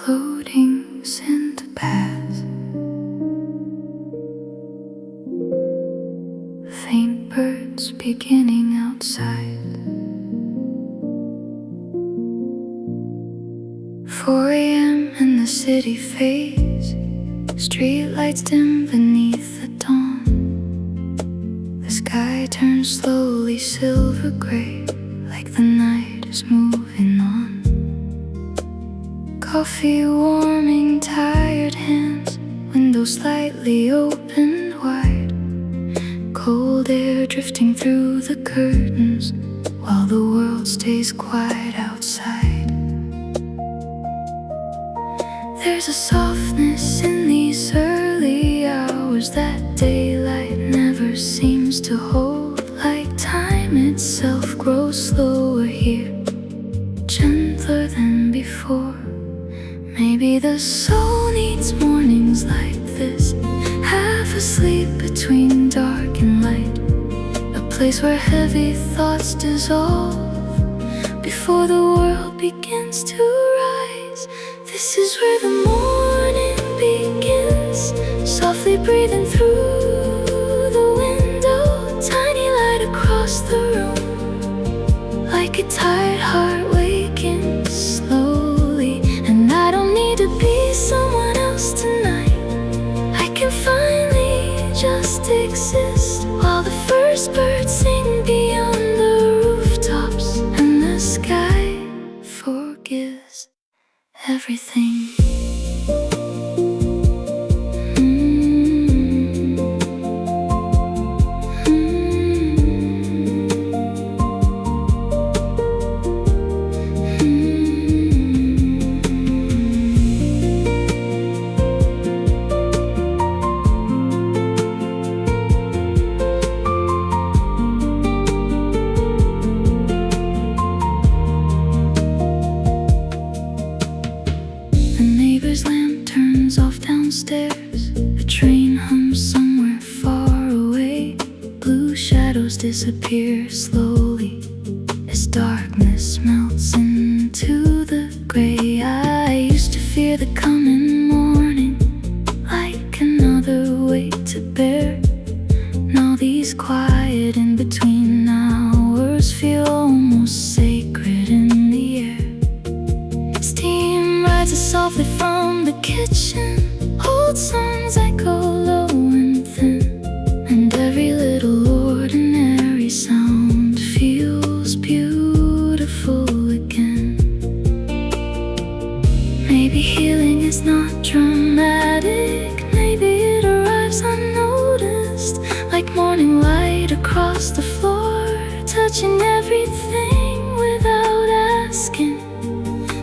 floating in the past. Faint birds beginning outside. 4 a.m. and the city fades. Streetlights dim beneath the dawn. The sky turns slowly silver gray, like the night is moving on. Coffee warming tired hands, windows slightly open wide. Cold air drifting through the curtains, while the world stays quiet outside. There's a softness in these early hours that daylight never seems to hold. Like time itself grows slower here, gentler than before. Maybe the soul needs mornings like this, half asleep between dark and light. A place where heavy thoughts dissolve before the world begins to rise. This is where the morning begins, softly breathing through the window. Tiny light across the room, like a tired heart waking slowly. And I don't need to be someone else tonight. I can finally just exist, while the first birds sing beyond the rooftops, and the sky forgives everything. A train hums somewhere far away. Blue shadows disappear slowly as darkness melts into the gray. I used to fear the coming morning like another weight to bear. Now these quiet in-between hours feel almost sacred in the air. Steam rises softly from the kitchen. Old songs echo low and thin, and every little ordinary sound feels beautiful again. Maybe healing is not dramatic, maybe it arrives unnoticed, like morning light across the floor, touching everything without asking.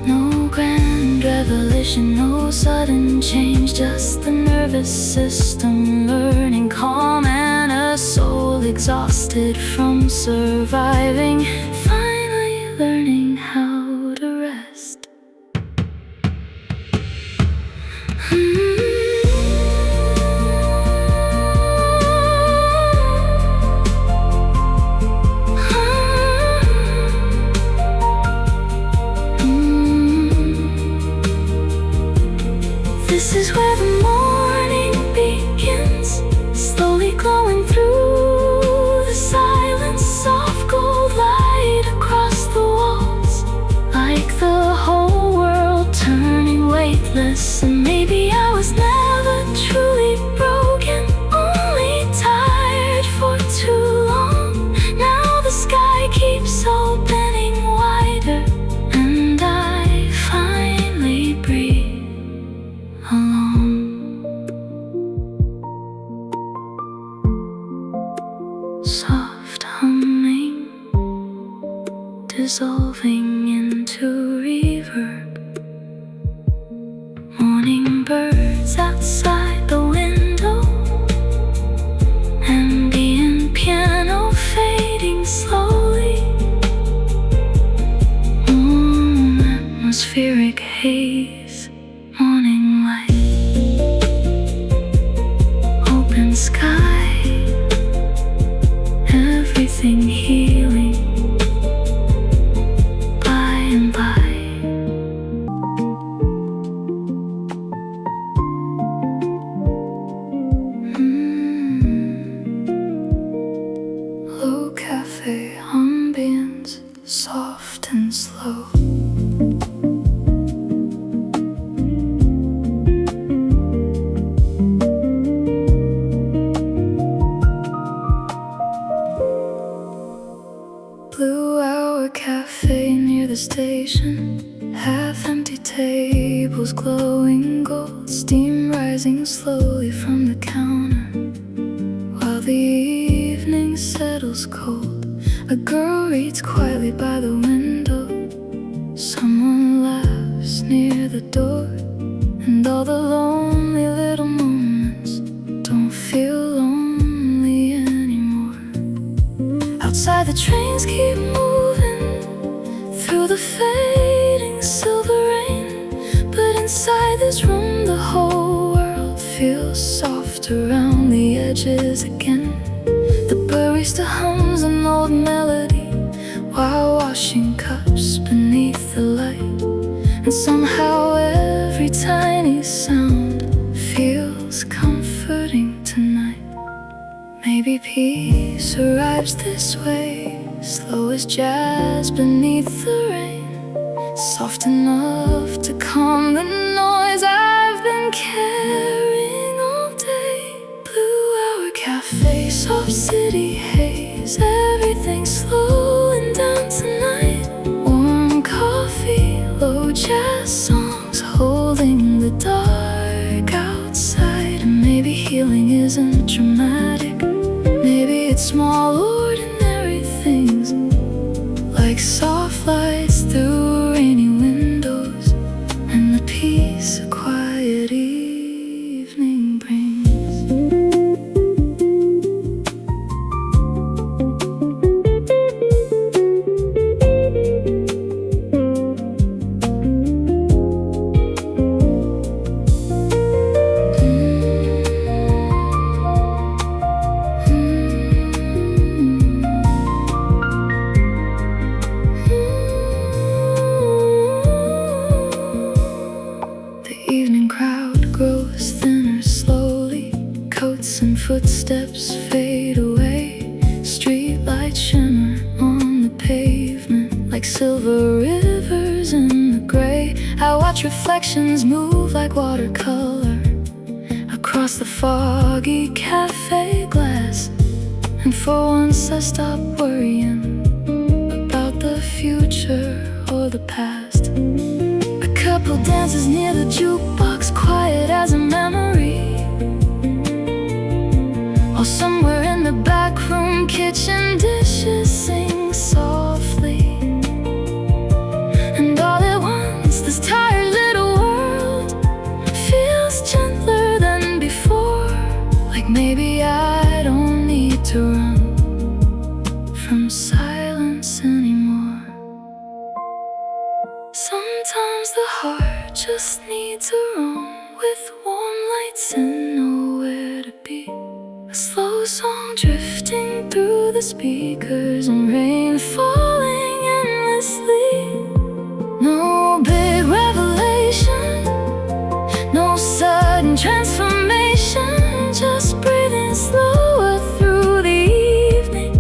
No grand revelation, no sudden change, just the nervous system learning calm, and a soul exhausted from surviving, finally learning how to rest. This is where the morning begins, slowly glowing through the silence. Soft gold light across the walls, like the whole world turning weightless. And maybe I was never truly broken, only tired for too long. Now the sky keeps opening wider, and I finally breathe alone. Soft humming, dissolving into reverb. Morning birds outside the window, ambient piano fading slowly. Atmospheric haze, morning light, open sky, everything healing by and by. tables glowing gold, steam rising slowly from the counter. While the evening settles cold, a girl reads quietly by the window. Someone laughs near the door, and all the lonely little moments don't feel lonely anymore. Outside the trains keep moving through the fading silver rain, but inside this room the whole world feels soft around the edges again. The barista hums an old melody while washing cups beneath the light, and somehow every tiny sound feels comforting tonight. Maybe peace arrives this way, slow as jazz beneath the rain, soft enough to calm the noise I've been carrying all day. Blue hour cafe, soft city haze, everything's slowing down tonight. Warm coffee, low jazz songs, holding the dark outside. And maybe healing isn't dramatic, maybe it's small ordinary things, like soft lights through rainy windows, and the peace a quiet evening brings. Footsteps fade away, streetlights shimmer on the pavement like silver rivers in the gray. I watch reflections move like watercolor across the foggy cafe glass, and for once I stop worrying about the future or the past. A couple dances near the jukebox, quiet as a memory. Or somewhere in the back room, kitchen dishes sing softly. And all at once, this tired little world feels gentler than before. Like maybe I don't need to run from silence anymore. Sometimes the heart just needs a room with warm lights and nowhere to be. A slow song drifting through the speakers, and rain falling endlessly. No big revelation, no sudden transformation, just breathing slower through the evening,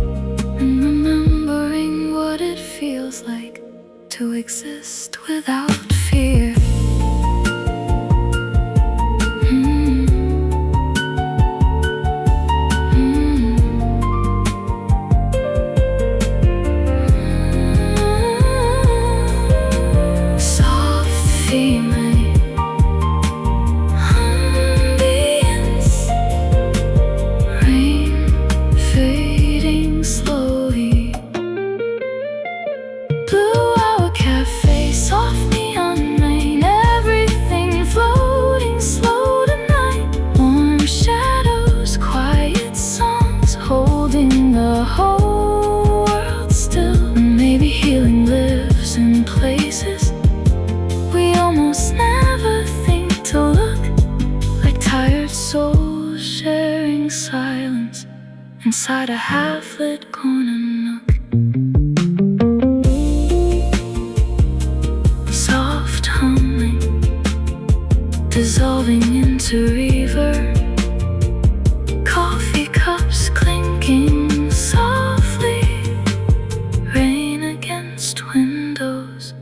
and remembering what it feels like to exist without fear. Inside a half-lit corner nook, soft humming, dissolving into reverb. Coffee cups clinking softly, rain against windows,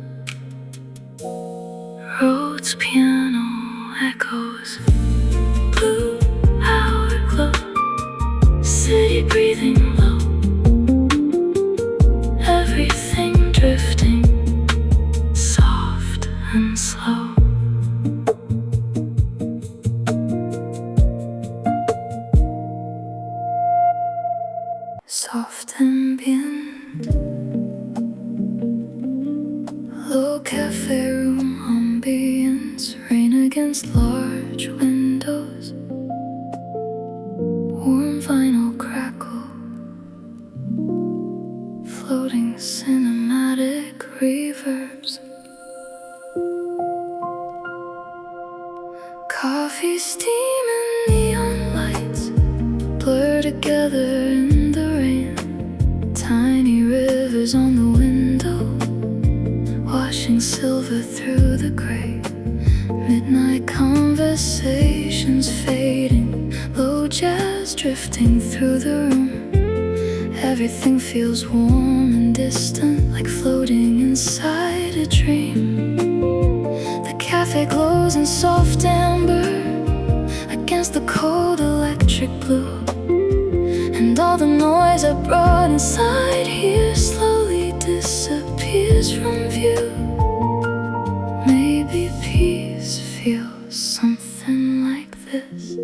roads, piano echoes. Blue hour glow, city breathing low, everything drifting soft and slow. against large windows. Warm vinyl crackle, floating cinematic reverbs. Coffee steam and neon lights blur together in the rain. Tiny rivers on the window, washing silver through the gray. Midnight conversations fading, low jazz drifting through the room. Everything feels warm and distant, like floating inside a dream. The cafe glows in soft amber against the cold electric blue, and all the noise I brought inside here slowly disappears from view. Maybe peace feels something like this.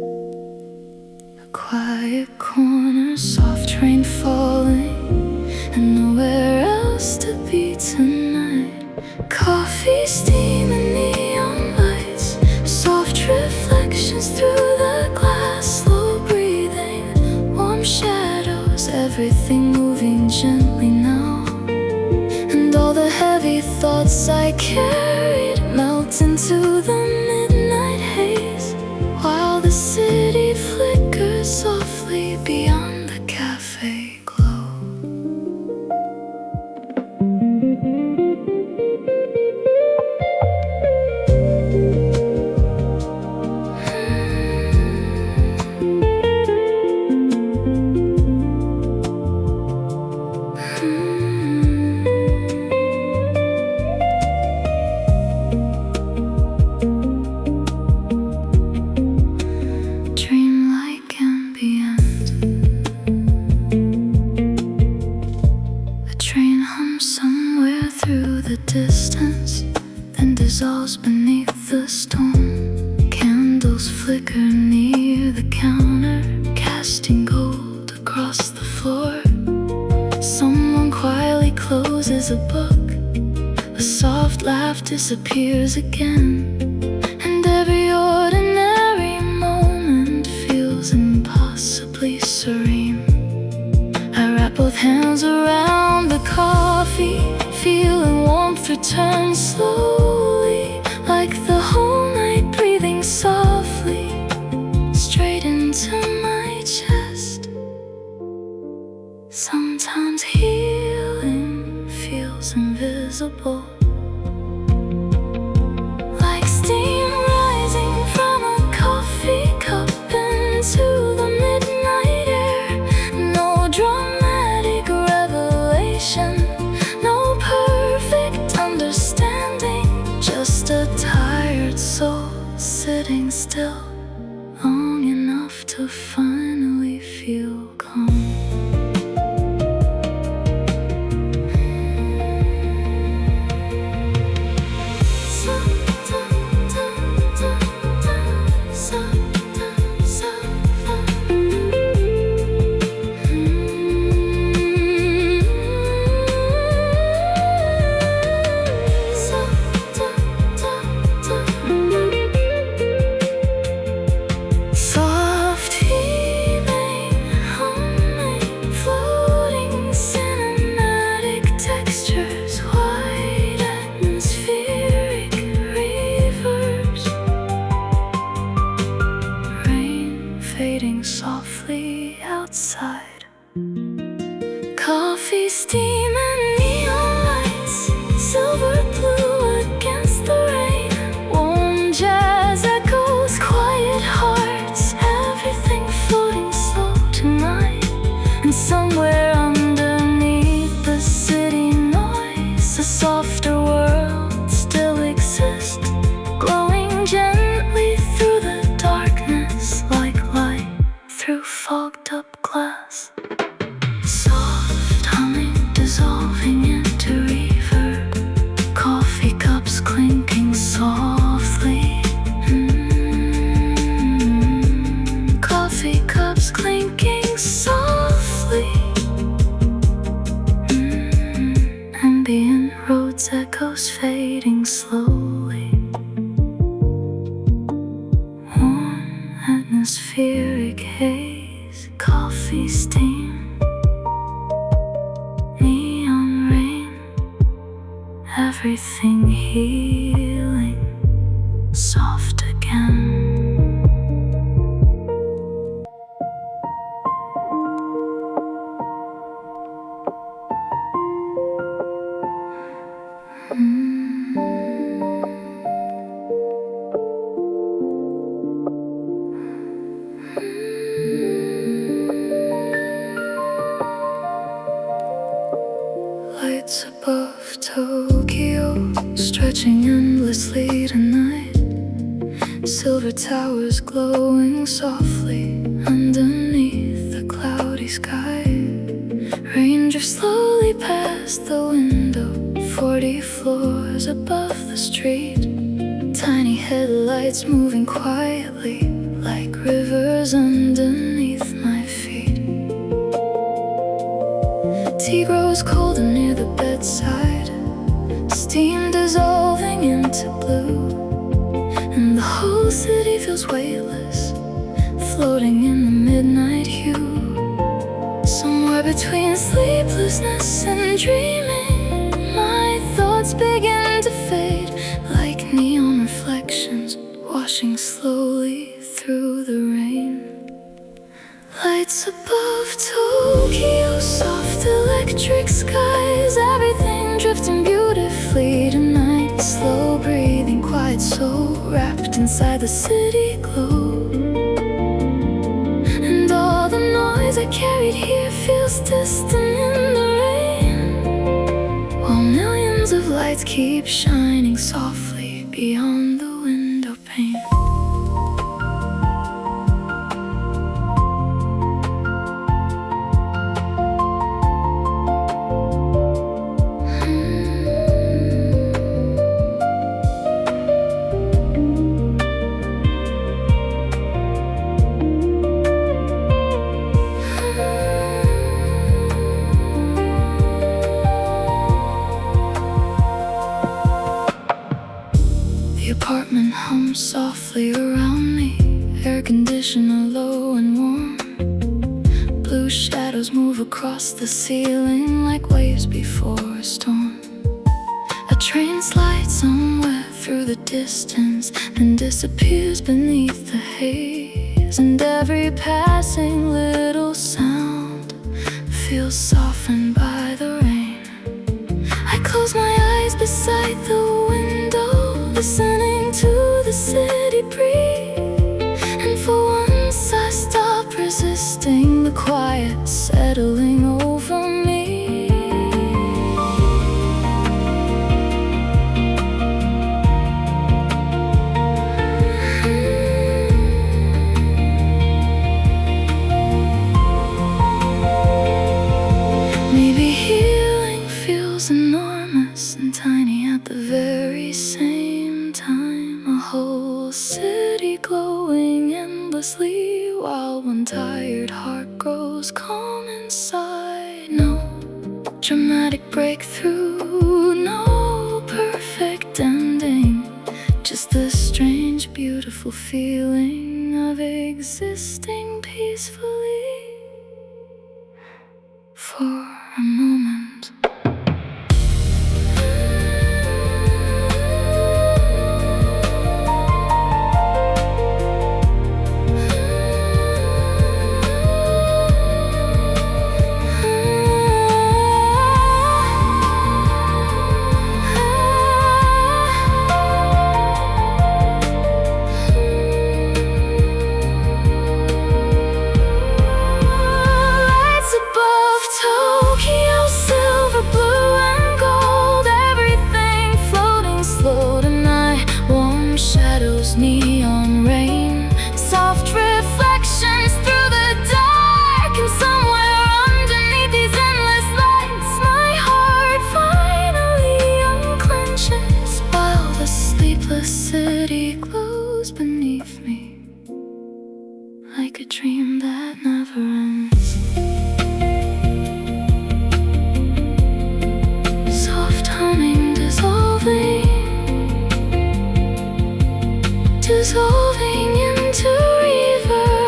A quiet corner, soft rain falling, and nowhere else to be tonight. Coffee steam and neon lights, soft reflections through the glass, slow breathing, warm shadows, everything moving gently now. And all the heavy thoughts I carried melt into the midnight haze, while the city flickers softly beyond the cafe glow. Dreamlike ambient, a train hums somewhere through the distance, then dissolves beneath the storm. Candles flicker near the counter, casting gold across the floor. Someone quietly closes a book, a soft laugh disappears again, and every ordinary moment feels impossibly serene. I wrap both hands around the coffee, feeling warmth return slowly, like the whole night breathing softly straight into my chest. Sometimes healing feels invisible, like steam rising from a coffee cup into the midnight air. No dramatic revelation, no perfect understanding, just a tired soul sitting still long enough to finally feel calm. Soft heaving, humming, floating cinematic textures, white atmospheric reverbs. Rain fading softly outside. Coffee steam and neon lights, silver blue against the rain. Warm jazz echoes, quiet hearts, everything floating slow tonight. And somewhere underneath the city noise, a softer world still exists, glowing gently through the darkness, like light through fogged up glass. Soft humming dissolves atmospheric haze, coffee steam, neon rain, everything healing, soft again. Lights above Tokyo, stretching endlessly tonight. Silver towers glowing softly underneath the cloudy sky. Rain drifts slowly past the window, 40 floors above the street. Tiny headlights moving quietly like rivers underneath my feet. Tea grows colder near the bedside, steam dissolving into blue, and the whole city feels weightless, floating in the midnight hue. Somewhere between sleeplessness and dreaming, my thoughts begin to fade like neon reflections washing slowly through the rain. Lights above Tokyo, soft electric skies, everything drifting beautifully tonight. Slow breathing, quiet soul wrapped inside the city glow. And all the noise I carried here feels distant in the rain, while millions of lights keep shining softly beyond the window pane. The apartment hums softly around me, air conditioner low and warm. Blue shadows move across the ceiling like waves before a storm. A train slides somewhere through the distance, then disappears beneath the haze. And every passing little sound feels softened by the rain. I close my eyes beside the window, listening to the city breathe. And for once I stop resisting the quiet settling over me. Maybe healing feels enormous and tiny at the very same time. A whole city glowing endlessly, while one tired heart grows calm inside. No dramatic breakthrough, no perfect ending, just the strange, beautiful feeling of existing peacefully for a moment. Lights above Tokyo, silver, blue and gold, everything floating slow tonight. Warm shadows, neon rain, soft reflections through the dark. And somewhere underneath these endless lights, my heart finally unclenches, while the sleepless city glows beneath me like a dream that never ends. Soft humming dissolving, dissolving into river.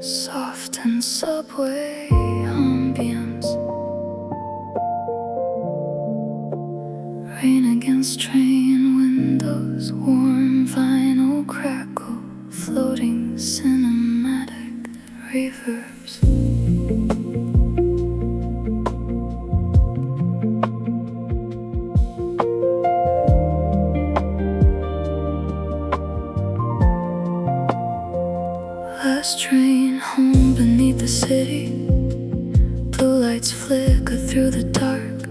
soft and subway ambience. Rain against train windows, warm vinyl crackle, floating cinematic reverbs. Last train home beneath the city, blue lights flicker through the dark.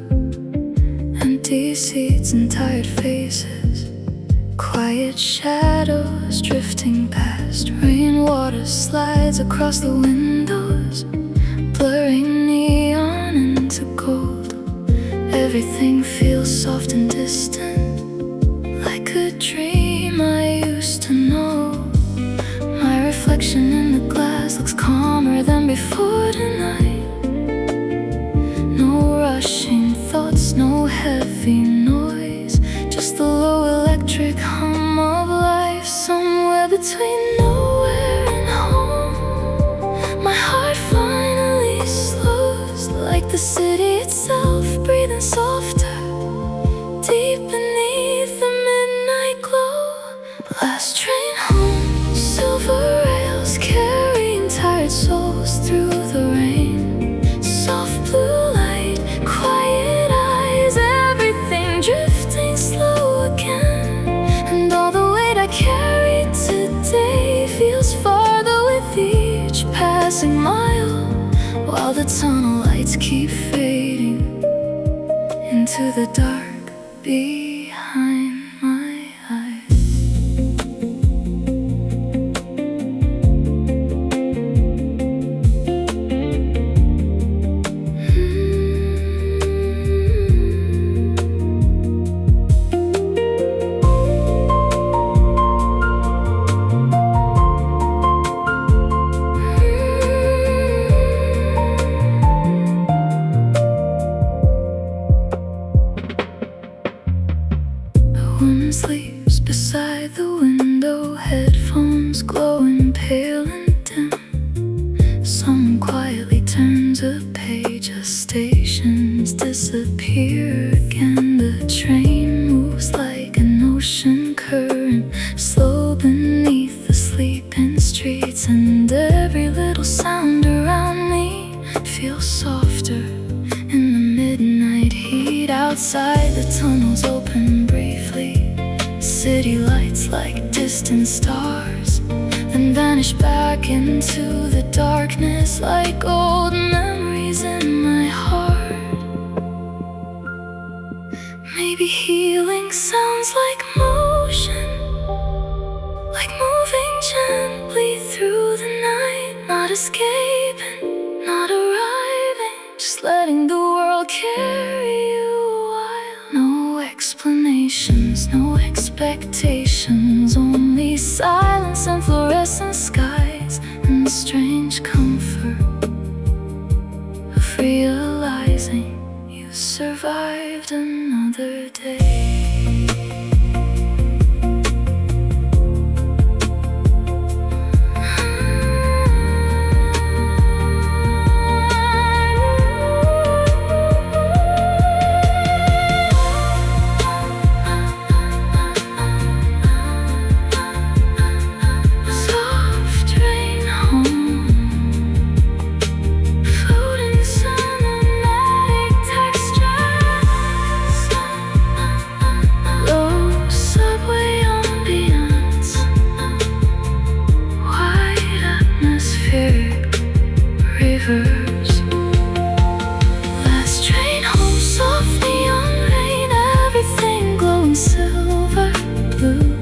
Empty seats and tired faces, quiet shadows drifting past. Rainwater slides across the windows, blurring neon into gold. Everything feels soft and distant, like a dream I used to know. My reflection in the glass looks calmer than before tonight. No rushing thoughts, no heavy noise, just the low electric hum of life. Somewhere between nowhere and home, my heart finally slows, like the city itself breathing softer, deep beneath the midnight glow. Last train home, silver rails carrying tired souls through the rain. Soft blue light, quiet eyes, everything drifting slow again. And all the weight I carried today feels farther with each passing mile, while the tunnel lights keep fading into the dark behind my eyes. Woman sleeps beside the window, headphones glowing pale and dim. Someone quietly turns a page as stations disappear again. The train moves like an ocean current, slow beneath the sleeping streets. And every little sound around me feels softer in the midnight heat. Outside the tunnels open briefly, city lights like distant stars, then vanish back into the darkness like old memories in my heart. Maybe healing sounds like motion, like moving gently through the night. Not escaping, not arriving, just letting the world carry you a while. No explanations, no expectations, only silence and fluorescent skies, and the strange comfort of realizing you survived another day. Last train home, soft neon rain, everything glowing silver blue.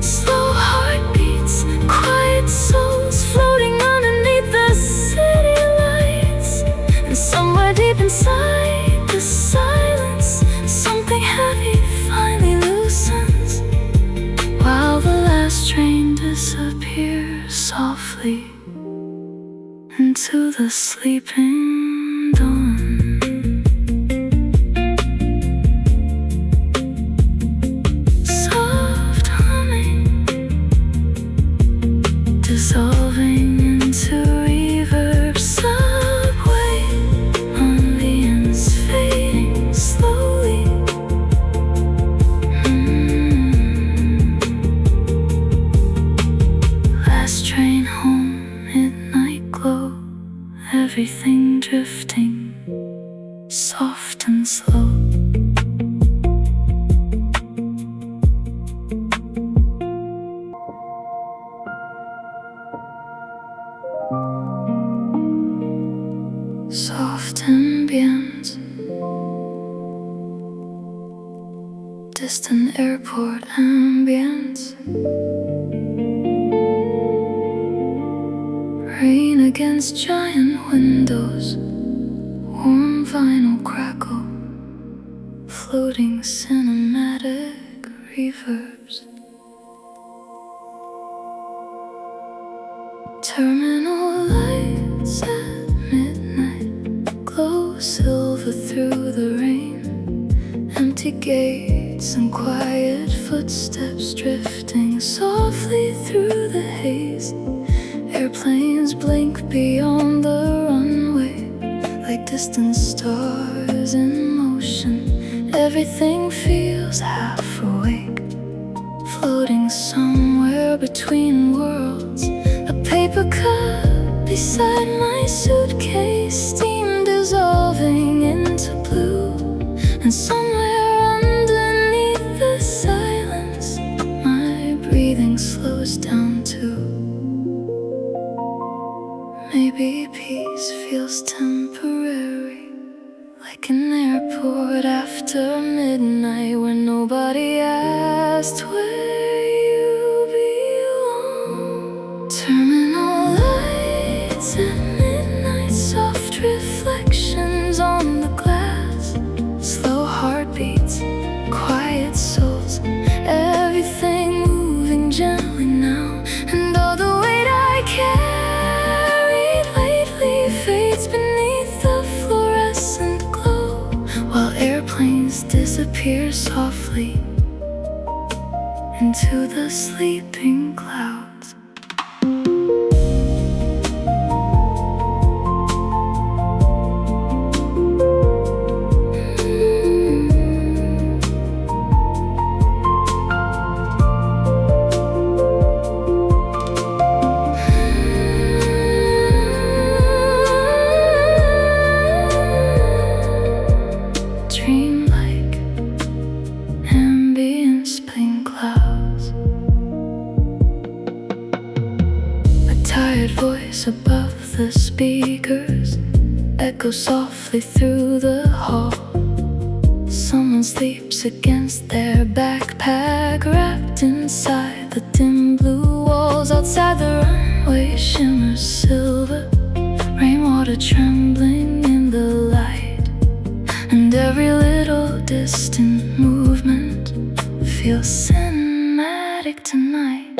Slow heartbeats, quiet souls floating underneath the city lights. And somewhere deep inside the silence, something heavy finally loosens, while the last train disappears softly into the sleeping dawn. Soft humming, dissolving into everything drifting, soft and slow. Soft ambience, distant airport ambience, rain against giant windows, warm vinyl crackle, floating cinematic reverbs. Terminal lights at midnight glow silver through the rain. Empty gates and quiet footsteps drifting softly through the haze. Airplanes blink beyond the runway like distant stars in motion. Everything feels half awake, floating somewhere between worlds. A paper cup beside my suitcase, steam dissolving into blue. And somewhere underneath the silence, my breathing slows down too. Maybe peace feels temporary, like an airport after midnight, where nobody asked where you belong. Terminal lights at midnight, soft reflections on the glass, slow heartbeats, quiet souls, everything moving gently now. And all the weight I carried lately fades beneath the fluorescent glow, while airplanes disappear softly into the sleeping clouds. Dreamlike ambient spring clouds. A tired voice above the speakers echoes softly through the hall. Someone sleeps against their backpack, wrapped inside the dim blue walls. Outside the runway shimmers silver, rainwater trembling in the light. And every little distant movement feels cinematic tonight.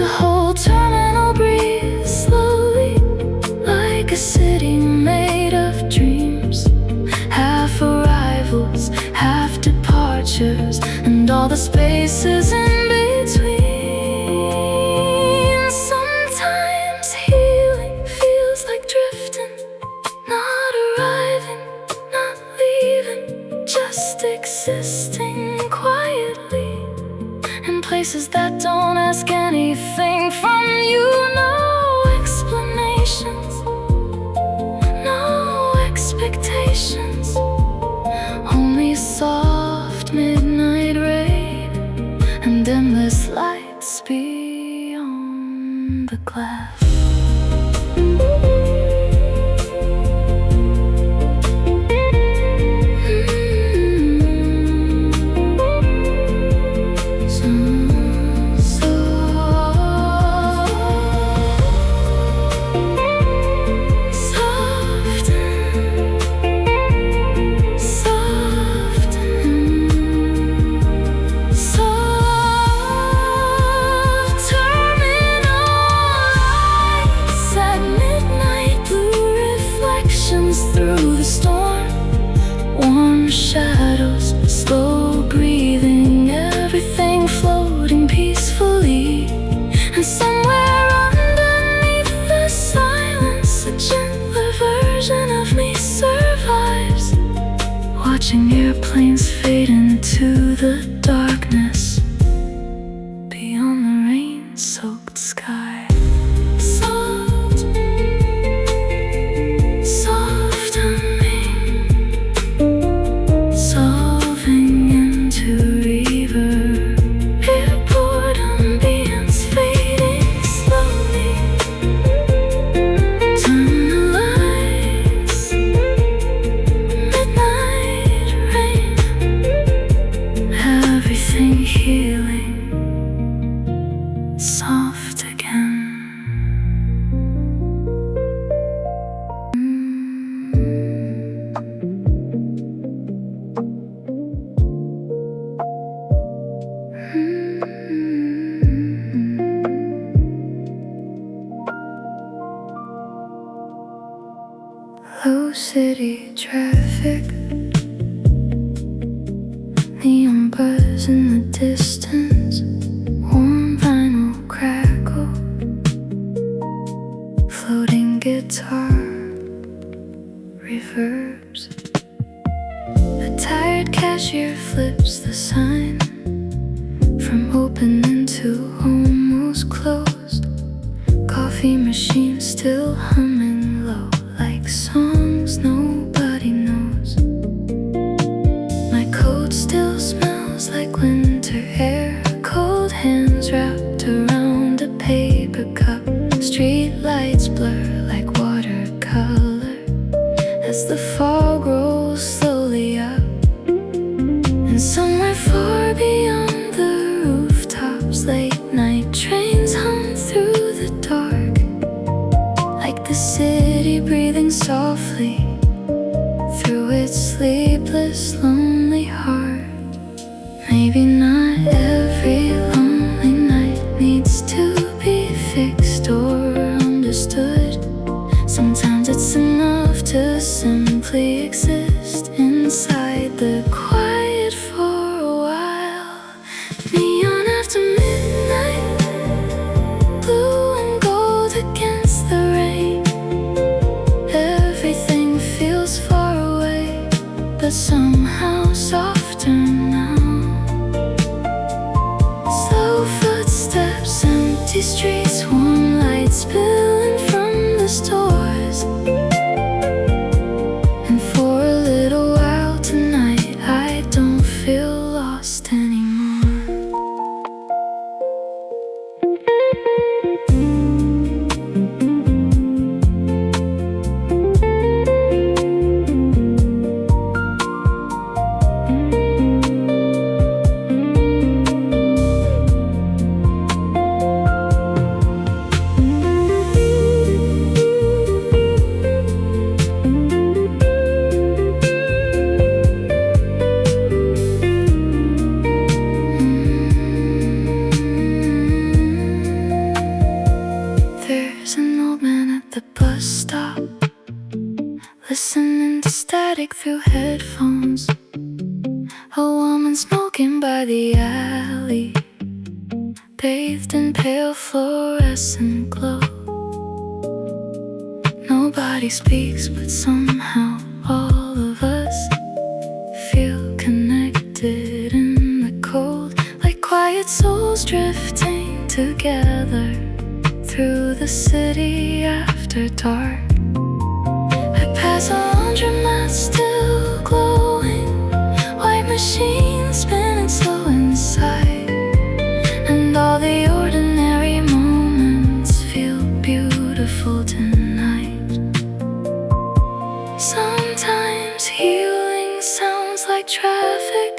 The whole terminal breathes slowly, like a city made of dreams. Half arrivals, half departures, and all the spaces in between. Sometimes healing feels like drifting, not arriving, not leaving, just existing quietly in places that don't ask anything from you. No explanations, no expectations, only soft midnight rain and endless lights beyond the glass. Through the storm, warm shadows, slow breathing, everything floating peacefully. And somewhere underneath the silence, a gentler version of me survives, watching airplanes fade into the darkness beyond the rain-soaked sky. Soft soft again. Low city traffic, neon buzz in the distance, warm vinyl crackle, floating guitar reverbs. The tired cashier flips the sign from open into almost closed. Coffee machine still humming low, like songs nobody knows. My coat still smells like winter air, cold hands wrapped around a paper cup. Street lights blur like watercolor as the fog rolls slowly up. And somewhere far beyond the rooftops, late night trains hum through the dark, like the city breathing softly through its sleepless, lonely heart. Maybe not every lonely night needs to be fixed or understood. Sometimes it's enough to simply exist inside the quiet for a while. Neon after midnight, blue and gold against the rain. Everything feels far away, but somehow softer now. Slow footsteps, empty streets, warm lights spilling from the stores. And for a little while tonight, I don't feel lost anymore. There's an old man at the bus stop, listening to static through headphones. A woman smoking by the alley, bathed in pale fluorescent glow. Nobody speaks, but somehow all of us feel connected in the cold, like quiet souls drifting together through the city after dark. I pass a laundromat still glowing, white machines spinning slow inside, and all the ordinary moments feel beautiful tonight. Sometimes healing sounds like traffic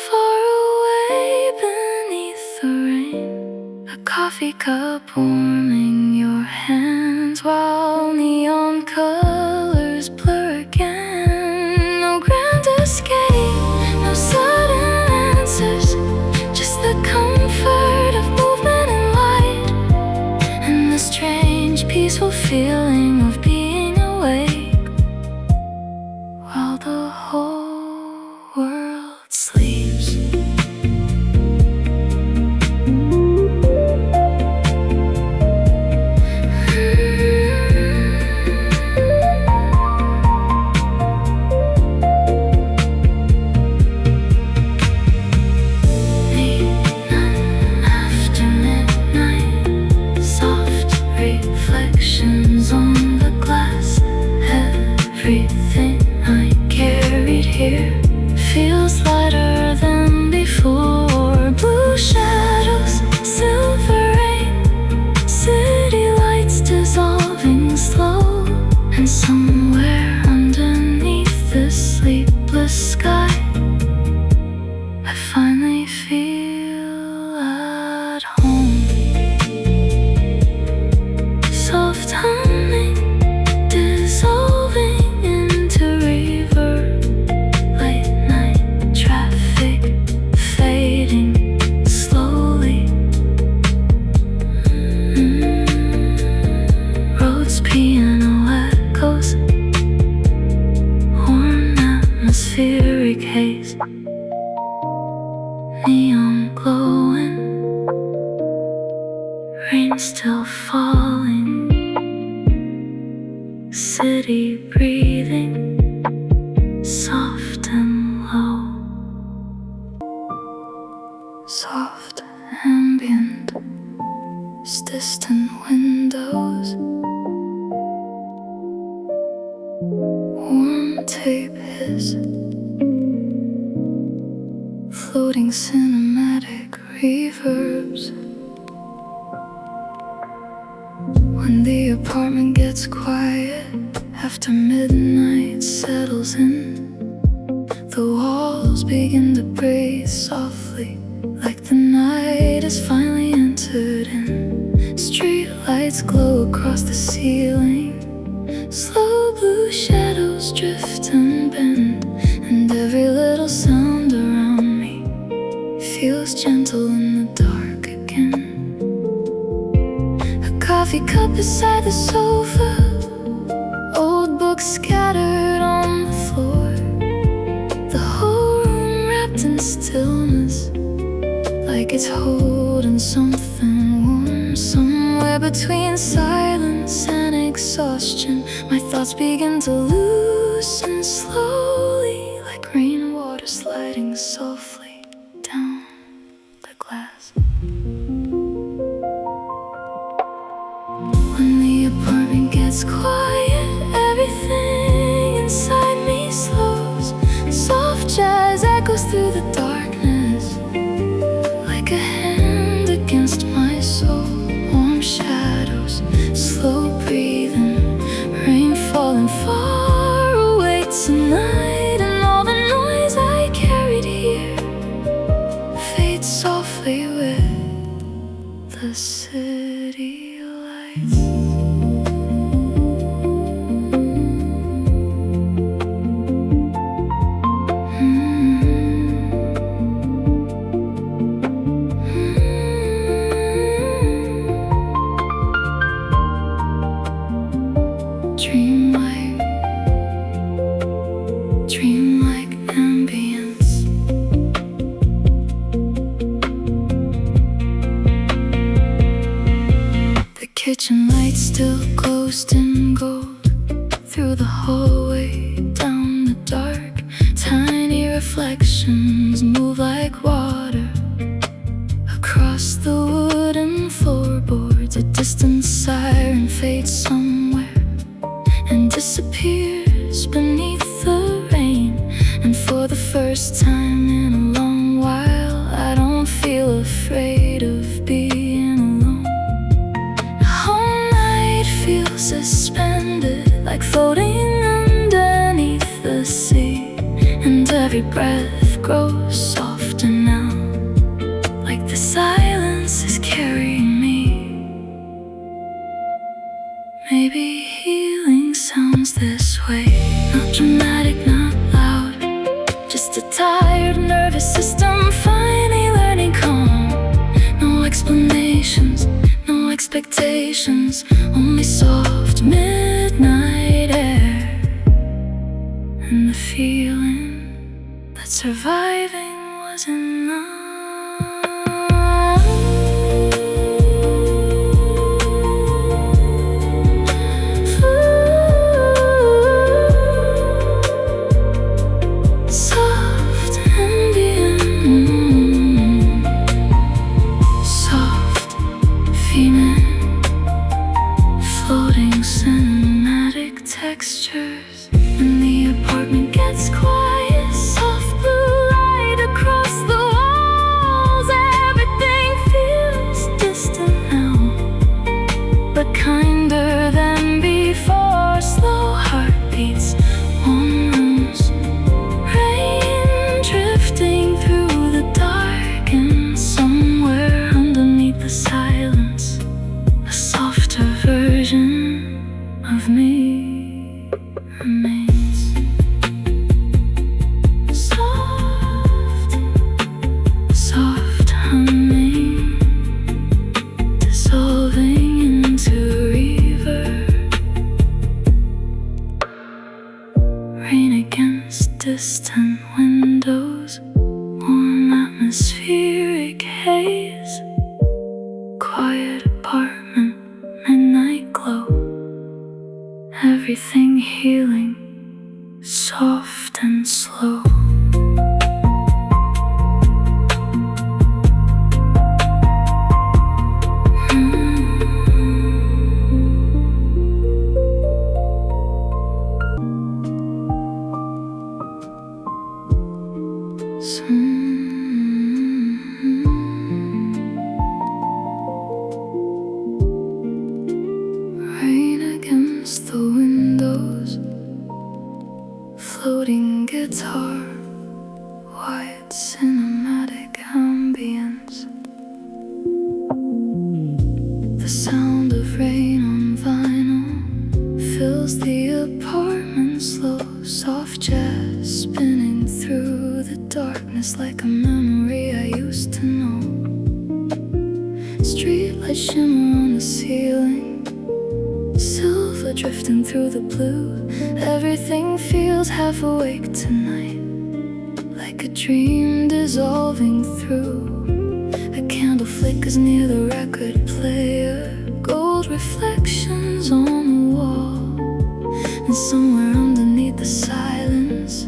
far away beneath the rain. A coffee cup warming your hands while neon colors blur again. No grand escape, no sudden answers, just the comfort of movement and light, and the strange peaceful feeling of being awake while the whole world sleeps. Reflections on the glass. Rain still falling, city breathing, soft and low. Soft ambient, distant windows, warm tape hiss, floating cinematic reverbs. When the apartment gets quiet, after midnight settles in, the walls begin to breathe softly, like the night has finally entered in. Street lights glow across the ceiling, slow blue shadows drift and bend, and every little sound around me feels gentle in the dark again. A coffee cup beside the sofa, old books scattered on the floor, the whole room wrapped in stillness, like it's holding something warm. Somewhere between silence and exhaustion, my thoughts begin to loosen slowly, like rainwater sliding softly down the glass. When the apartment gets quiet, everything inside me slows. Soft jazz echoes through the darkness, like a hand against my soul. Warm shadows, slow breathing, rain falling far away tonight, and all the noise I carried here fades softly with the city lights. Dreamlike ambience. The kitchen light still glows in gold through the hallway, down the dark. Tiny reflections move like water across the wooden floorboards. A distant siren fades somewhere and disappears beneath the rain. And for the first time in a long while, I don't feel afraid of being alone. The whole night feels suspended, like floating underneath the sea. And every breath grows softer now, like the silence is carrying me. Maybe healing sounds this way, not dramatic, not loud, just a tired nervous system finally learning calm. No explanations, no expectations, only soft midnight air, and the feeling that surviving was enough. Floating cinematic textures. When the apartment gets quiet, soft blue light across the walls. Everything feels distant now, but kinder than before. Slow heartbeats, warm rooms, rain drifting through the dark, and somewhere underneath the silence, a softer version of me remains. Soft, soft humming, dissolving into reality. everything healing, soft and slow. Rain against the windows, floating guitar, white cinematic ambience. The sound of rain on vinyl fills the apartment slow, soft jazz spinning through the darkness like a memory I used to know. Streetlight shimmer on the ceiling, silver drifting through the blue. Everything feels half awake tonight, like a dream dissolving through. A candle flickers near the record player, gold reflections on the wall. And somewhere underneath the silence,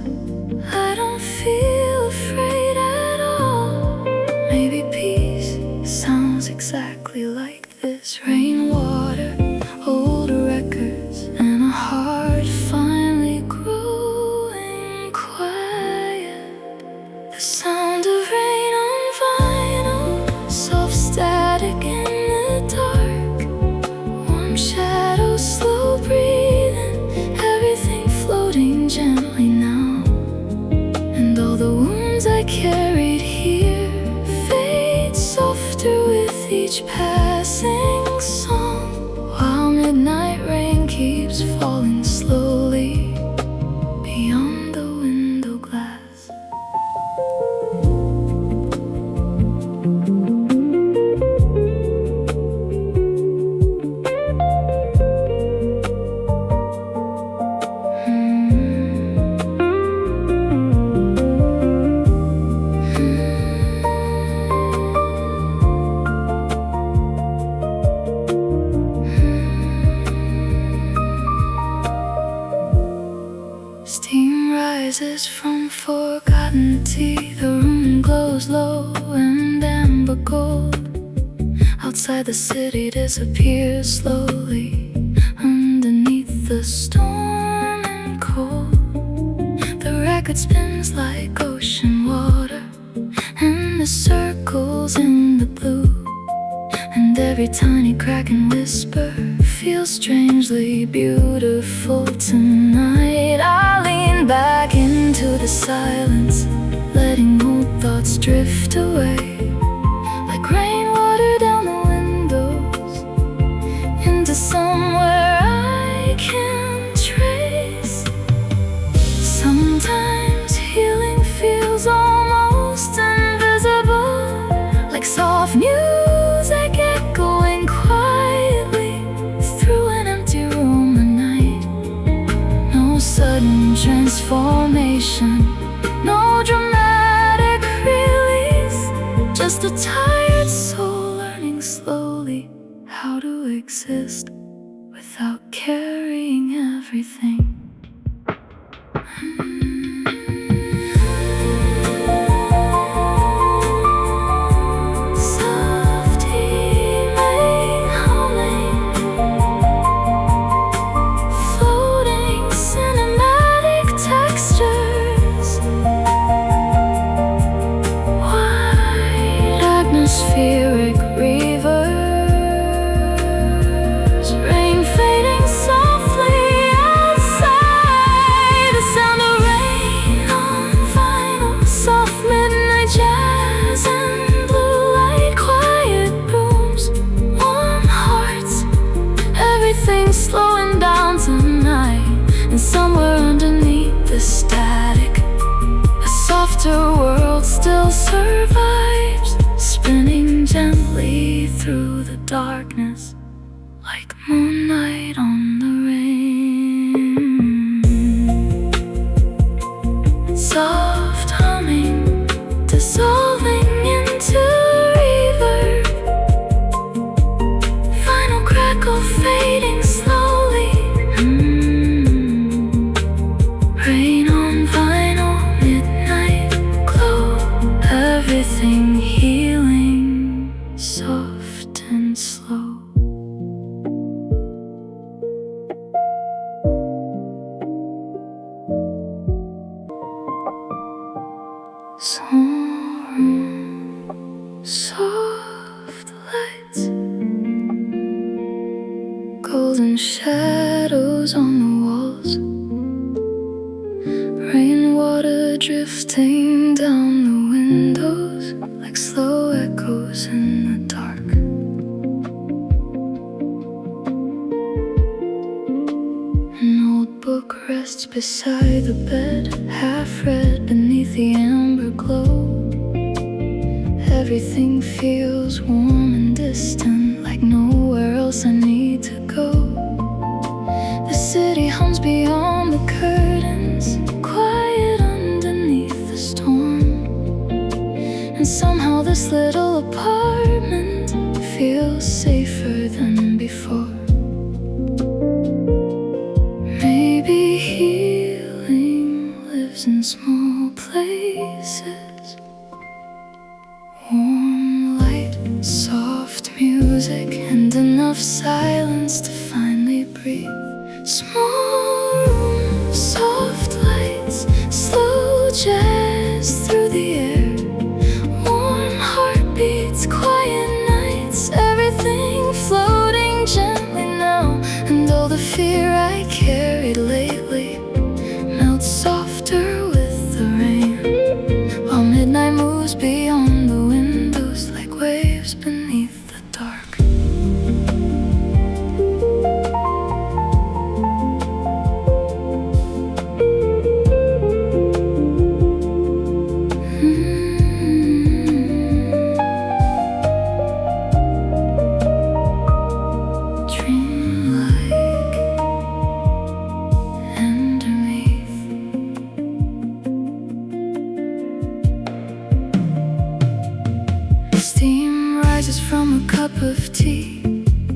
I don't feel afraid at all. Maybe peace sounds exactly like this. Rainwater, old records, and a heart finally growing quiet. The sound of rain on vinyl, soft static in the dark, warm shadows slow breathing, everything floating gently now. And all the wounds I carried here fade softer with each passing song, while midnight rain keeps falling slowly beyond the window glass. Steam rises from forgotten tea. The room glows low and amber gold. Outside the city disappears slowly underneath the storm and cold. The record spins like ocean water, and the circles in the blue. And every tiny crack and whisper feels strangely beautiful tonight. I lean back into the silence, letting old thoughts drift away, like rainwater down the windows, into somewhere I can trace. Sometimes healing feels almost invisible, like soft music echoing quietly through an empty room at night. No sudden transformation, no dramatic release, just a tired soul learning slowly how to exist without carrying everything. Atmospheric rivers, rain fading softly outside. The sound of rain on vinyl, soft midnight jazz and blue light, quiet rooms, warm hearts, everything slowing down tonight. And somewhere underneath the static, a softer world still survives, spinning gently through the darkness, like moonlight on the rain. Soft humming, dissolving into reverb, final crackle fading slowly. Small room, soft lights, golden shadows on the walls, rainwater drifting down the windows like slow echoes in the dark. An old book rests beside the bed, half read beneath the amber glow. Everything feels warm and distant, like nowhere else I need to go. The city hums beyond the curtains, quiet underneath the storm. And somehow this little apartment feels safer than before. Maybe healing lives in small places. Warm light, soft music, and enough silence to finally breathe. Small room, soft lights, slow jazz through the air. Warm heartbeats, quiet nights, everything floating gently now. And all the fear I carried lately melts softer with the rain, while midnight moves beyond the windows like waves beneath the dark. Dreamlike underneath. Steam rises from a cup of tea,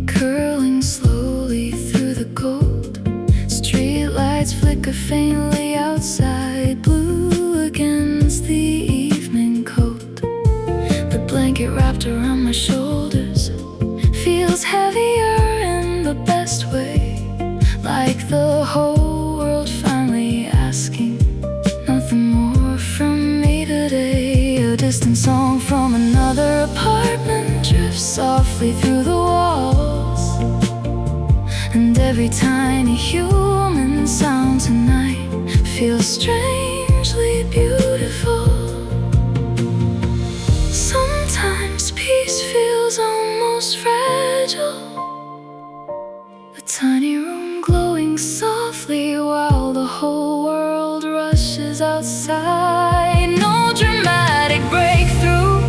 curling slowly through the gold. Street lights flicker faintly outside, blue against the evening coat. The blanket wrapped around my shoulders feels heavier in the best way, like the whole world finally asking nothing more from me today. A distant song from another apartment drifts softly through the walls, and every tiny human sound tonight feels strangely beautiful. Sometimes peace feels almost fragile, a tiny room glowing softly while the whole world rushes outside. No dramatic breakthrough,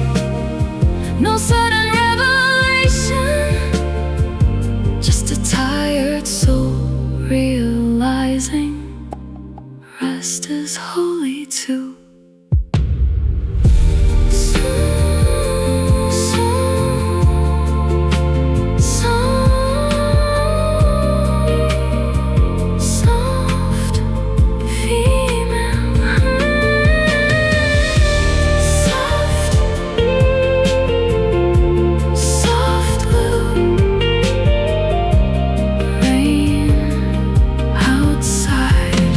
no sudden revelation, just a tired soul realizing rest is holy too. Soft female, soft blue, rain outside,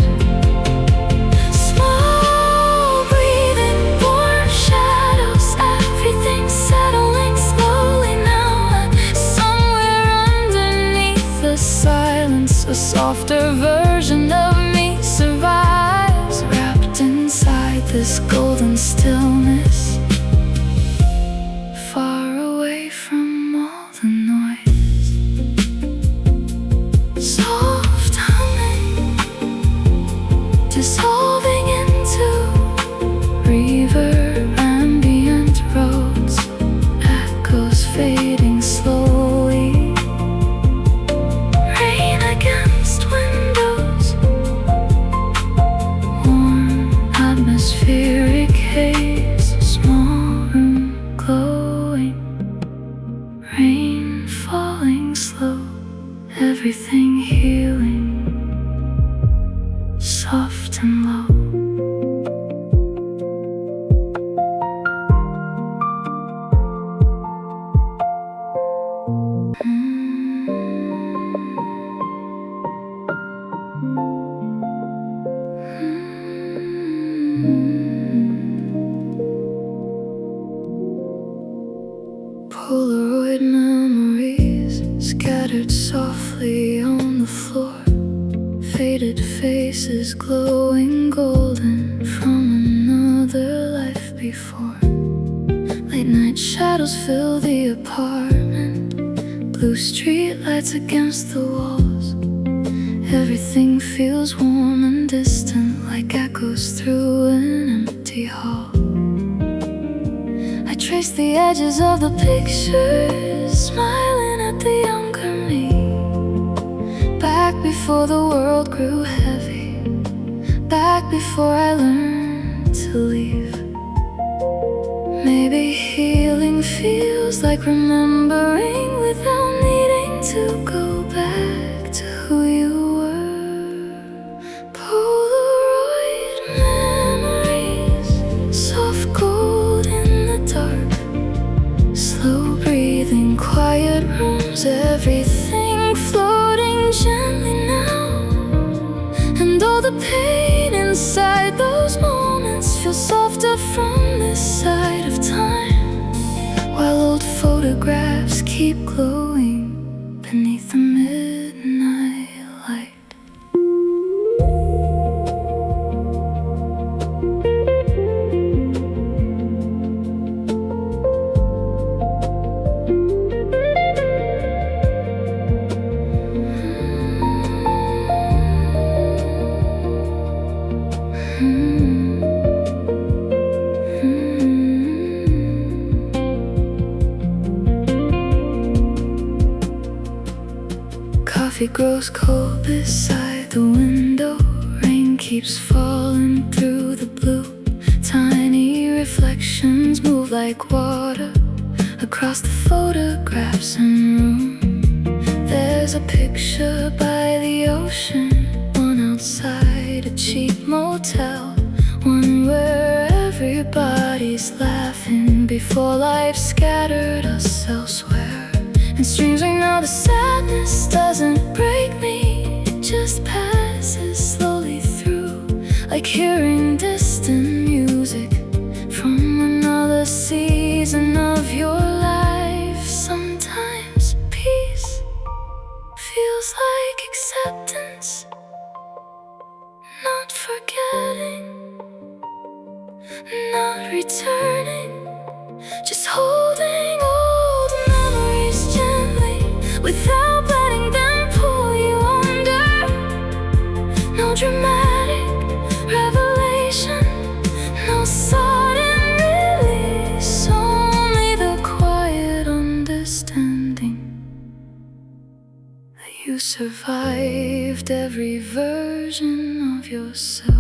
small breathing, warm shadows, everything settling slowly now. And somewhere underneath the silence, a softer version of me survives, wrapped inside this golden stillness, far away from all the noise. Soft humming, dissolving into reverb, ambient roads, echoes fading slowly. Rain against windows, warm atmospheric haze, small room glowing, rain falling slow, everything healing, soft and low. softly on the floor. Faded faces glowing golden from another life before. Late night shadows fill the apartment, blue street lights against the walls. Everything feels warm and distant, like echoes through an empty hall. I trace the edges of the pictures, smiling at the younger me. Back before the world grew heavy, back before I learned to leave. Maybe healing feels like remembering without needing to go back to who you were. Polaroid memories, soft gold in the dark. Slow breathing, quiet rooms, everything floating gently now. And all the pain inside those moments feels softer from this side of time, while old photographs keep glowing beneath the midnight light. Coffee grows cold beside the window. Rain keeps falling through the blue. Tiny reflections move like water across the photographs and room. There's a picture by the ocean, one outside a cheap motel, one where everybody's laughing before life scattered us elsewhere. And strangely now the sadness doesn't break me, it just passes slowly through, like hearing distant music from another season of your life. Sometimes peace feels like acceptance, not forgetting, not returning, just holding old memories gently without letting them pull you under. No dramatic revelation, no sudden release, only the quiet understanding that you survived every version of yourself.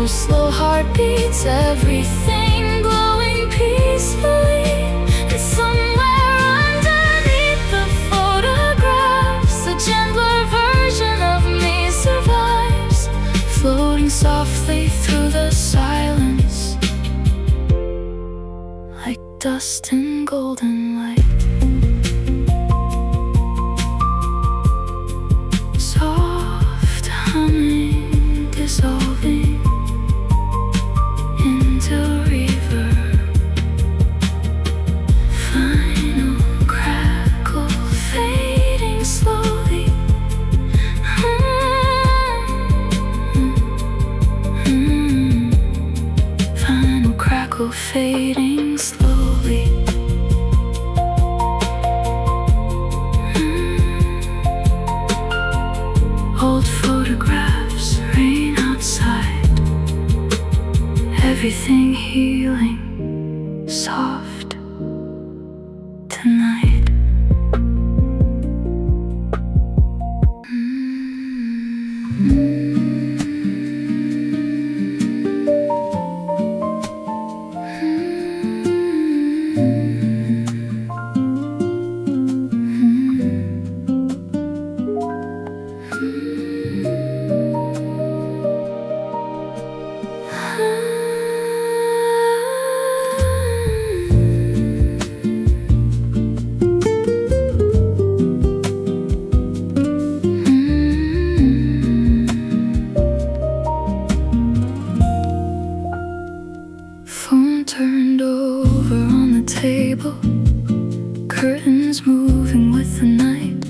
Slow heartbeats, everything glowing peacefully. And somewhere underneath the photographs, a gentler version of me survives, floating softly through the silence, like dust in golden light. Soft humming, dissolving into reverb. Final crackle fading slowly. Final crackle fading slowly. Old photographs, rain outside, everything healing, soft tonight. Phone turned over on the table, curtains moving with the night.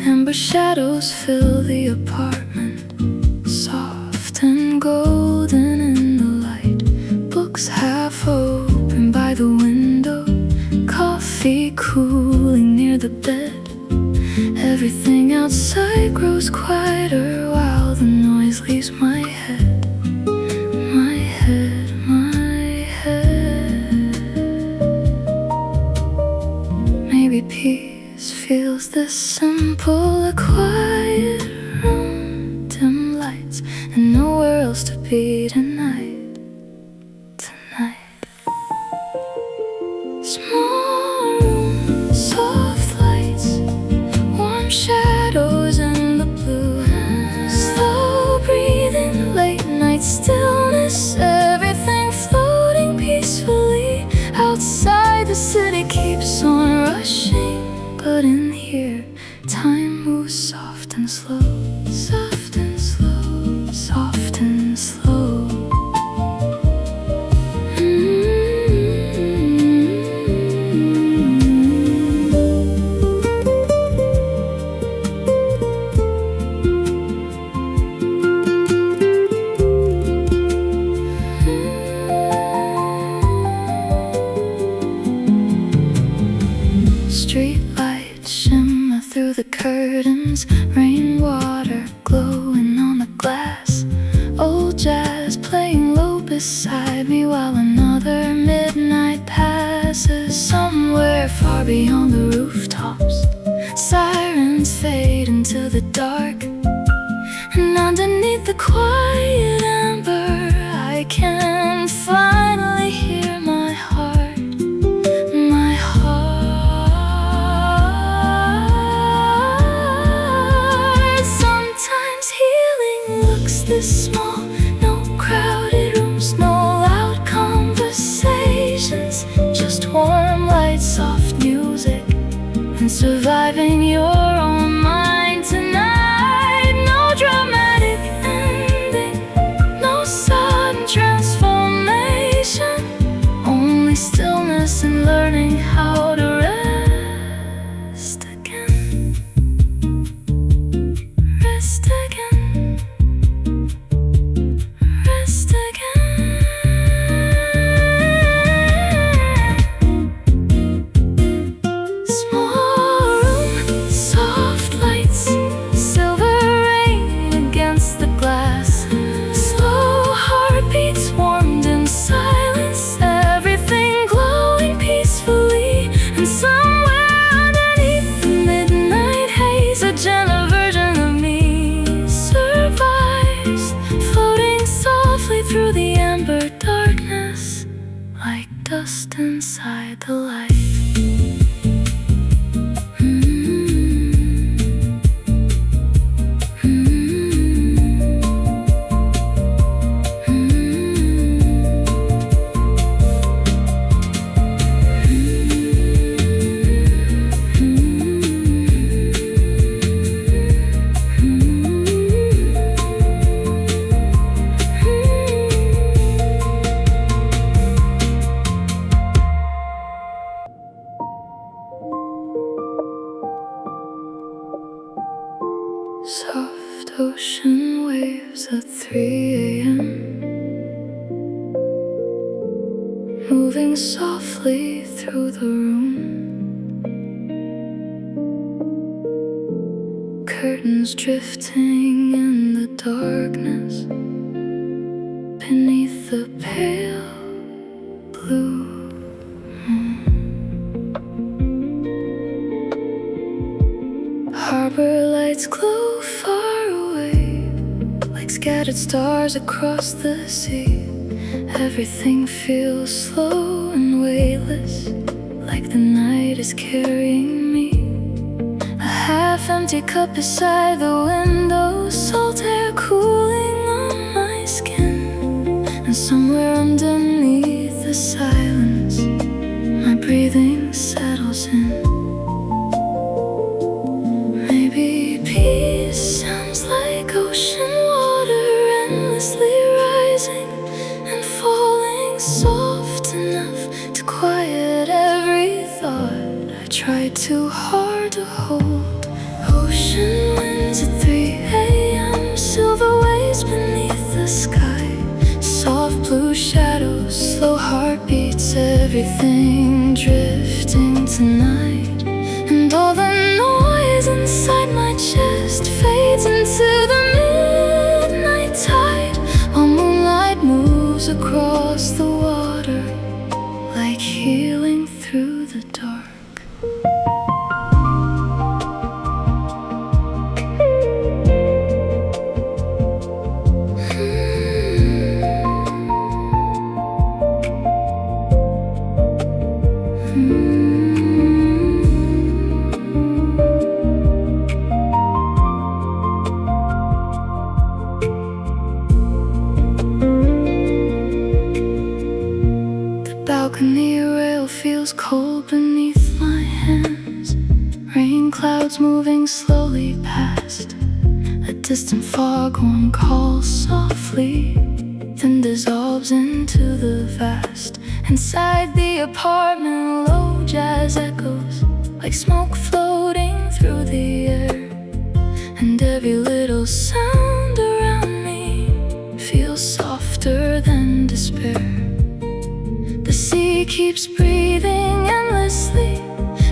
Amber shadows fill the apartment, soft and golden in the light. Books half open by the window, coffee cooling near the bed. Everything outside grows quieter while the noise leaves my head, my head, my head. Maybe peace feels this simple, a quiet room, dim lights, and nowhere else to be tonight, tonight. Small room, soft lights, warm shadows in the blue. Slow breathing, late night stillness, everything floating peacefully. Outside the city keeps on rushing, but in here time moves soft and slow, soft and slow, soft and slow. Street lights shimmer through the curtains, rainwater glowing on the glass. Old jazz playing low beside me while another midnight passes. Somewhere far beyond the rooftops, sirens fade into the dark, and underneath the quiet amber I can finally hear my heart. My heart. Sometimes healing looks this small, no crowded rooms, no loud conversations, just warm lights, soft music, and surviving your own mind tonight. No dramatic ending, no sudden transformation, only stillness and learning how to rest again, rest again, rest again. Small room, soft lights, silver rain against the glass. Slow heartbeats warmed in silence, everything glowing peacefully. And somewhere underneath the midnight haze, a gentle version of me survives, floating softly through the amber darkness, like dust inside the light. Soft ocean waves at 3 a.m., moving softly through the room. Curtains drifting in the darkness beneath the pale blue moon. Harbor lights glow far away scattered stars across the sea. Everything feels slow and weightless, like the night is carrying me. A half-empty cup beside the window, salt air cooling on my skin. And somewhere underneath the silence, my breathing settles in. Maybe peace sounds like ocean water, endlessly rising and falling, soft enough to quiet every thought I tried too hard to hold. Ocean winds at 3 a.m., silver waves beneath the sky, soft blue shadows, slow heartbeats, everything drifting tonight. And all the noise inside my chest fades into the midnight tide, while moonlight moves across the water, like healing through the dark. Balcony rail feels cold beneath my hands. Rain clouds moving slowly past. A distant foghorn calls softly, then dissolves into the vast. Inside the apartment, low jazz echoes like smoke floating through the air. And every little sound around me feels softer than despair. The sea keeps breathing endlessly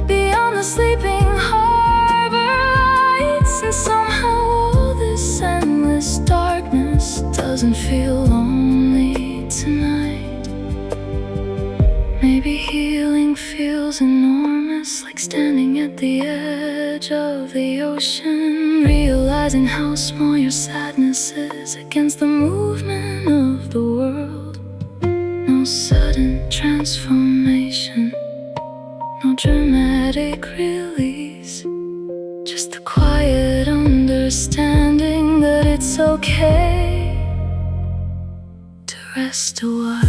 beyond the sleeping harbor lights. And somehow all this endless darkness doesn't feel lonely tonight. Maybe healing feels enormous, like standing at the edge of the ocean, realizing how small your sadness is against the movement of the world. No sudden transformation, no dramatic release, just the quiet understanding that it's okay to rest a while.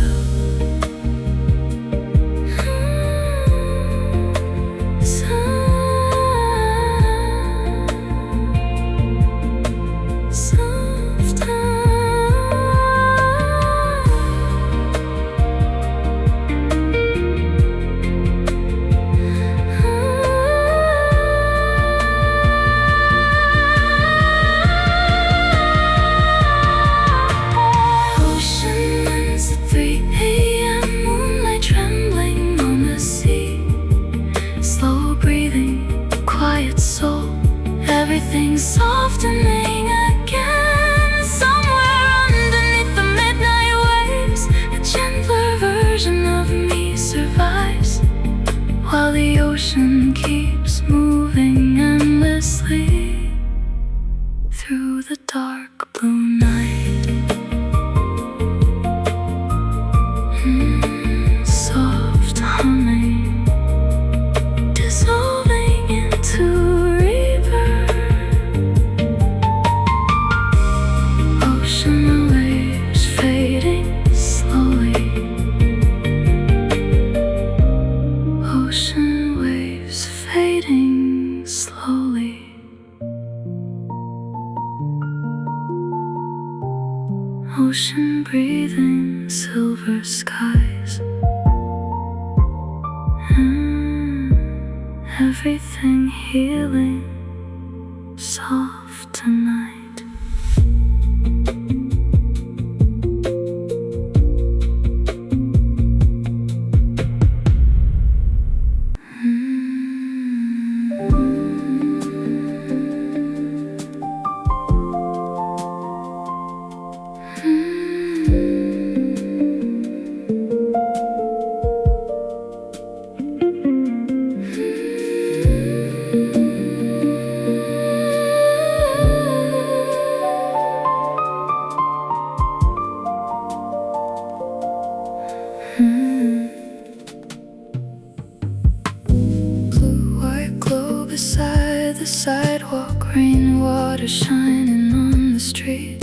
Everything softening again. Somewhere underneath the midnight waves, a gentler version of me survives, while the ocean keeps moving endlessly through the dark blue night. Soft humming, dissolving into ocean breathing silver skies. Everything healing soft tonight. rainwater shining on the street.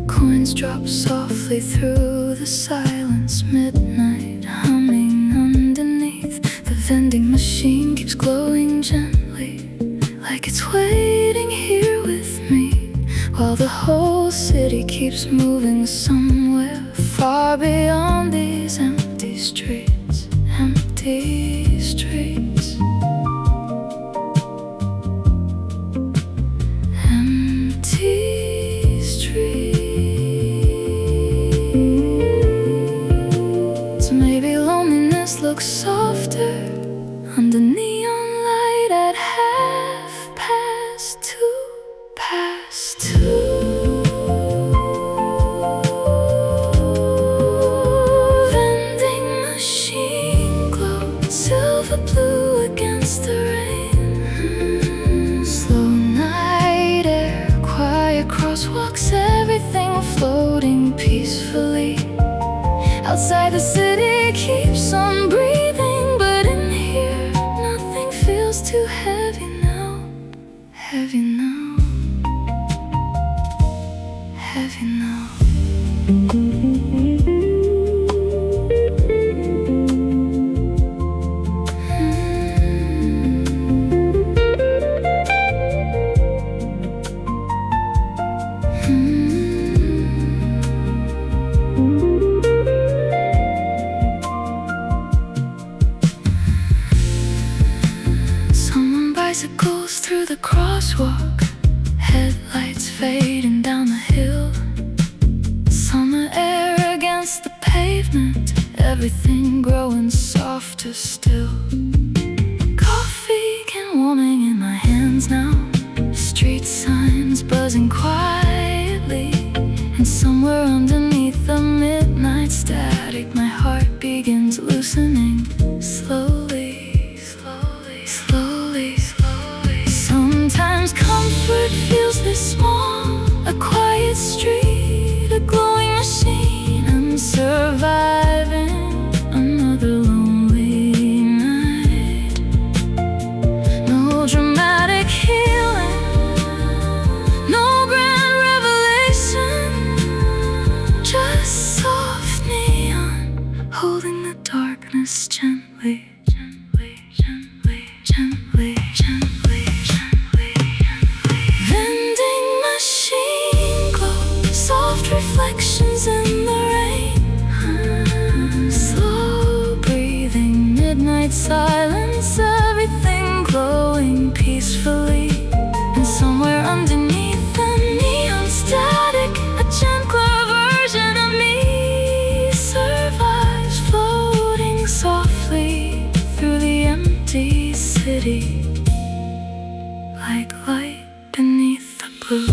Coins drop softly through the silence. Midnight humming underneath. The vending machine keeps glowing gently, like it's waiting here with me, while the whole city keeps moving somewhere far beyond these empty streets. Empty streets. Empty streets. Maybe loneliness looks softer under neon light at 2:30. Vending machine glows silver blue against the rain. Slow night air, quiet crosswalks, everything floating peacefully. Outside the city keeps on breathing, but in here nothing feels too heavy now. Heavy now. Heavy now. Someone bicycles through the crosswalk, headlights fading down the hill. Summer air against the pavement, everything growing softer still. Coffee can warming in my hands now. Street signs buzzing quietly, and somewhere underneath the midnight static, my heart begins loosening slowly. Sometimes comfort feels this small, a quiet street, a glowing machine. I'm surviving another lonely night. No dramatic healing, no grand revelation, just soft neon holding the darkness gently. Reflections in the rain, slow breathing, midnight silence, everything glowing peacefully. And somewhere underneath the neon static, a gentler version of me survives, floating softly through the empty city, like light beneath the blue.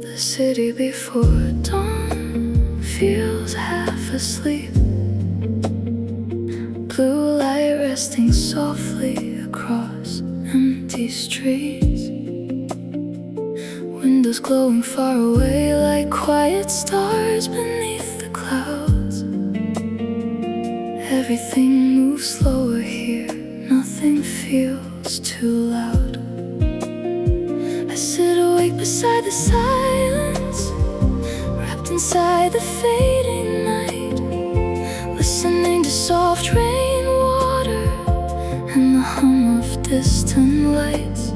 The city before dawn feels half asleep. Blue light resting softly across empty streets. Windows glowing far away like quiet stars beneath the clouds. Everything moves slower here, nothing feels too loud. I sit awake beside the silence, wrapped inside the fading night, listening to soft rainwater and the hum of distant lights.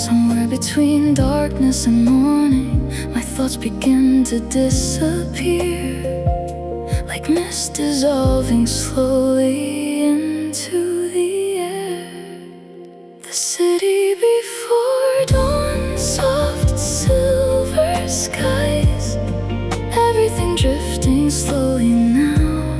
Somewhere between darkness and morning, my thoughts thoughts begin to disappear, like mist dissolving slowly into the air. The city before dawn, soft silver skies, everything drifting slowly now.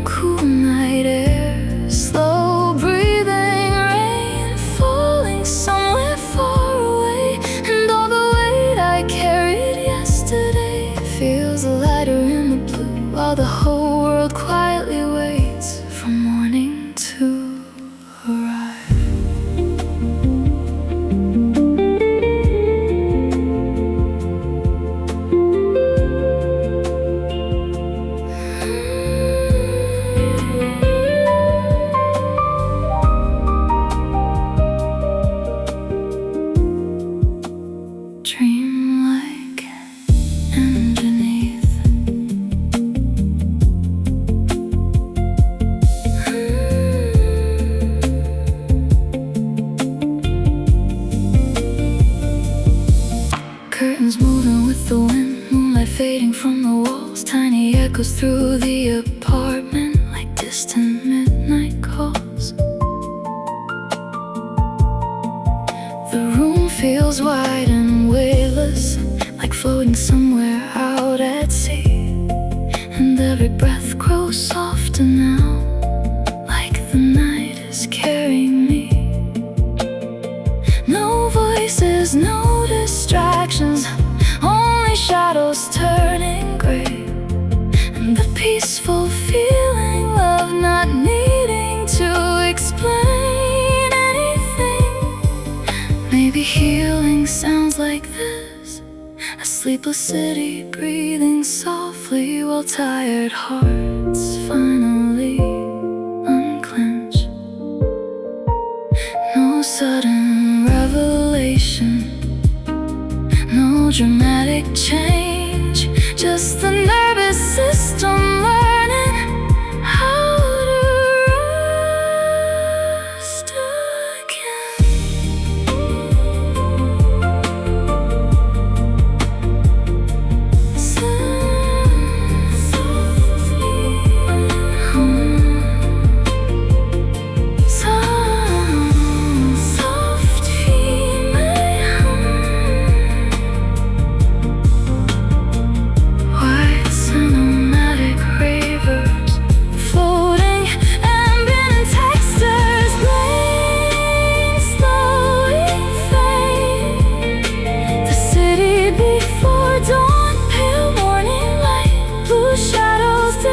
Cool night air, slow breathing, rain falling somewhere far away, and all the weight I carried yesterday feels lighter in the blue, while the whole world quietly waits for morning to arrive. Dreamlike underneath. Curtains moving with the wind, moonlight fading from the walls, tiny echoes through the apartment like distant midnight calls. The room feels wide and weightless, like floating somewhere out at sea, and every breath grows softer now, like the night is carrying me. No voices, no distractions, only shadows turning gray, and the peaceful feeling of not needing to explain anything. Maybe healing sounds like this: a sleepless city breathing softly while tired hearts finally unclench. No sudden revelation, no dramatic change, just the nervous system learning how to rest again.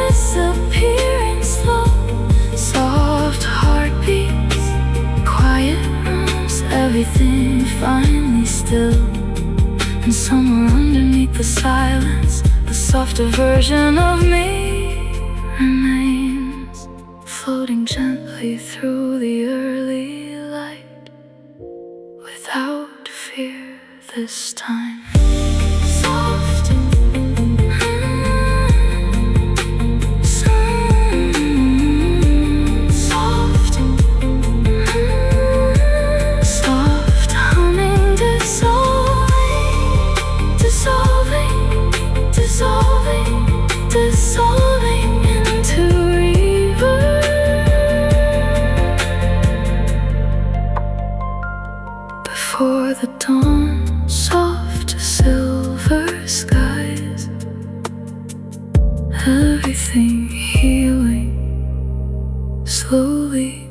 Disappearing slow, soft heartbeats, quiet rooms, everything finally still. And somewhere underneath the silence, the softer version of me remains, floating gently through the early light, without fear this time. Soft, dissolving into river. Before the dawn, soft silver skies, everything healing slowly.